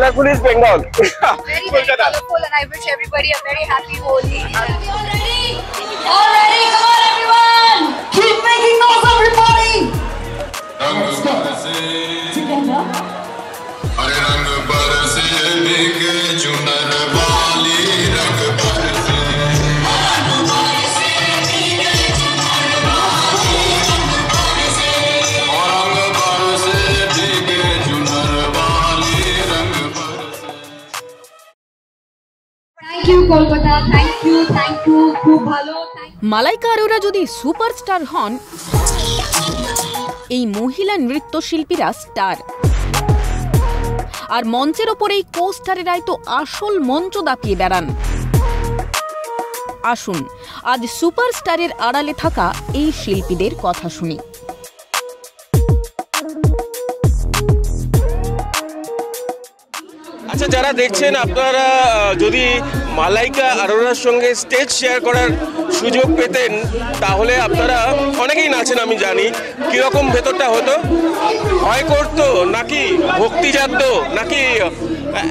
colorful is Bengal. Very, very colorful, and I wish everybody a very happy Holi. All ready? All ready? Come on, everyone! Keep making noise, everybody! Let's go. Together. Thank you, Kolkata. Thank you. খুব ভালো। মালাইকা আরোরা যদি superstar হন, এই মহিলা নৃত্যশিল্পীরা star. আর মঞ্চের ওপর এই কো-স্টারেরাই তো আসল মঞ্চ দাপিয়ে বেড়ান। আসুন আজ সুপারস্টারের আড়ালে থাকা এই শিল্পীদের কথা শুনি। আচ্ছা, যারা দেখছেন, আপনারা যদি মালাইকা আরোরার সঙ্গে স্টেজ শেয়ার করার সুযোগ পেতেন তাহলে আপনারা অনেকেই নাচেন, আমি জানি। কিরকম ভেতরটা হতো? ভয় করতো নাকি ভক্তি জাগতো নাকি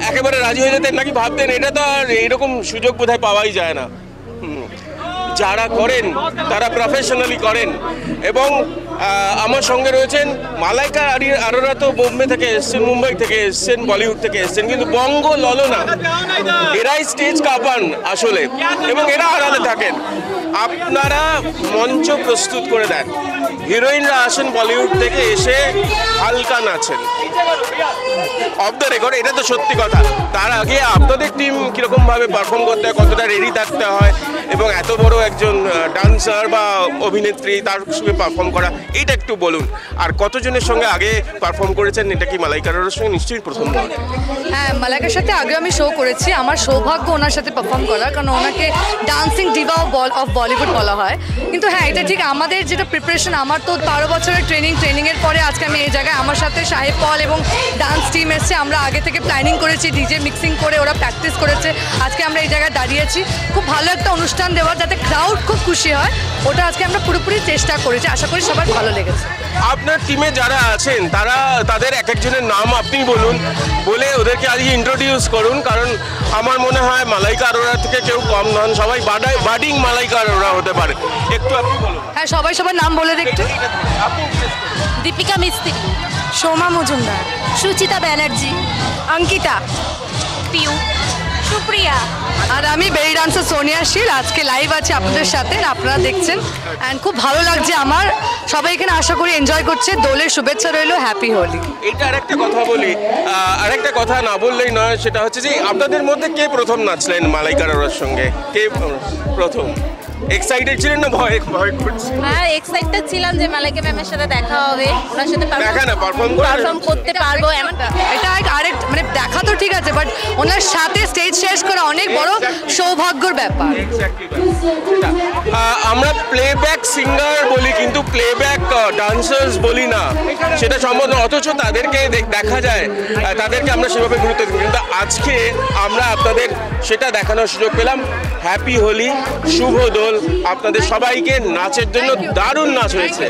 একেবারে রাজি হয়ে যেতেন নাকি ভাবতেন এটা তো আর এইরকম সুযোগ বোধহয় পাওয়াই যায় না? যারা করেন তারা প্রফেশনালি করেন। এবং আমার সঙ্গে রয়েছেন মালাইকা আরোরা। তো বোম্বে থেকে এসছেন, মুম্বাই থেকে এসছেন, বলিউড থেকে এসছেন, কিন্তু বঙ্গ ললনা এরাই স্টেজ কাঁপান আসলে, এবং এরা আড়ালে থাকেন। আপনারা মঞ্চ প্রস্তুত করে দেন, হিরোইনরা আসেন বলিউড থেকে, এসে হালকা নাচেন অফ দ্য রেকর্ড। এটা তো সত্যি কথা। তার আগে আপনাদের টিম কিরকম ভাবে পারফর্ম করতে হয়, কতটা রেডি থাকতে হয়, এবং এত বড় একজন ডান্সার বা অভিনেত্রী তার সঙ্গে পারফর্ম করা, এটা একটু বলুন। আর কতজনের সঙ্গে আগে পারফর্ম করেছেন? এটা কি মালাইকা আরোরার সঙ্গে নিশ্চয়ই প্রথম? হ্যাঁ, মালাইকার সাথে আগে আমি শো করেছি। আমার সৌভাগ্য ওনার সাথে পারফর্ম করা, কারণ ওনাকে ডান্সিং ডিভা অফ বলিউড বলা হয়। কিন্তু হ্যাঁ, এটা ঠিক, আমাদের যেটা প্রিপারেশন, আমার তো 12 বছরের ট্রেনিংয়ের পরে আজকে আমি এই জায়গায়, আমার সাথে সাহেব পল এবং ডান্স টিম এসছে। আমরা আগে থেকে প্ল্যানিং করেছি, ডিজে মিক্সিং করে ওরা প্র্যাকটিস করেছে। আজকে আমরা এই জায়গায় দাঁড়িয়েছি খুব ভালো একটা অনুষ্ঠান দেওয়ার, যাতে ক্রাউড খুব খুশি হয়, ওটা আজকে আমরা পুরোপুরি চেষ্টা করেছি। আশা করি সবার ভালো লেগেছে। আপনার টিমে যারা আছেন তাদের এক একজনের নাম আপনি বলুন, বলে ওদেরকে আজকে ইন্ট্রোডিউস করুন। কারণ আমার মনে হয় মালাইকা আরোরা থেকে কেউ কম নন, সবাই বাডিং মালাইকা আরোরা হতে পারে। একটু আপনি বলুন। হ্যাঁ, সবার নাম বলে দেখতে। দীপিকা মিস্ত্রি, সোমা মজুমদার, সুচিতা ব্যানার্জি, অঙ্কিতা, পিউ, সুপ্রিয়া, আর আমি বেরি ডান্সার সোনিয়া শীল। আজকে লাইভ আছে আপনাদের সাথে, আপনারা দেখছেন, অ্যান্ড খুব ভালো লাগছে আমার। সবাই এখানে আশা করি এনজয় করছে। দোলের শুভেচ্ছা রইল, হ্যাপি হোলি। এটা আরেকটা কথা বলি, আরেকটা কথা না বললেই নয়, সেটা হচ্ছে যে আপনাদের মধ্যে কে প্রথম নাচলেন মালাইকা আরোরার সঙ্গে? কে প্রথম? এক্সাইটেড ছিলেন না ভয় করছেন? হ্যাঁ, এক্সাইটেড ছিলাম যে মালাইকা ম্যামের সাথে দেখা হবে, ওনার সাথে পারফর্ম করতে পারবো। এমন এটা আরেক মানে দেখা তো ঠিক আছে, বাট ওনার সাথে স্টেজ শেষ করা অনেক বড় সৌভাগ্যের ব্যাপার। আমরা প্লেব্যাক সিঙ্গার বলি, কিন্তু প্লেব্যাক ডান্সার্স বলি না, সেটা সম্ভব না। অথচ তাদেরকে দেখা যায়, তাদেরকে আমরা সেভাবে গুরুত্ব দিই। কিন্তু আজকে আমরা আপনাদের সেটা দেখানোর সুযোগ পেলাম। হ্যাপি হোলি, শুভ দোল আপনাদের সবাইকে। নাচের জন্য দারুণ নাচ হয়েছে।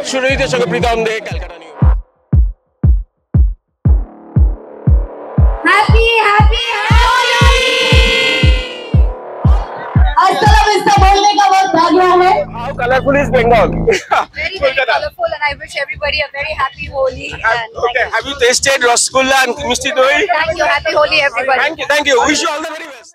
সুরজিতের সঙ্গে প্রীতম দে, ক্যালকাটা নিউজ। Happy Holi! अस्सलाम वालेकुम बोलने का वक्त आ गया है। How colorful is Bengal? Very, very colorful, and I wish everybody a very happy Holi. Okay, have you tasted Rasgulla and Mishti Doi? Thank you. Happy Holi, everybody. Thank you. Wish you all the very best.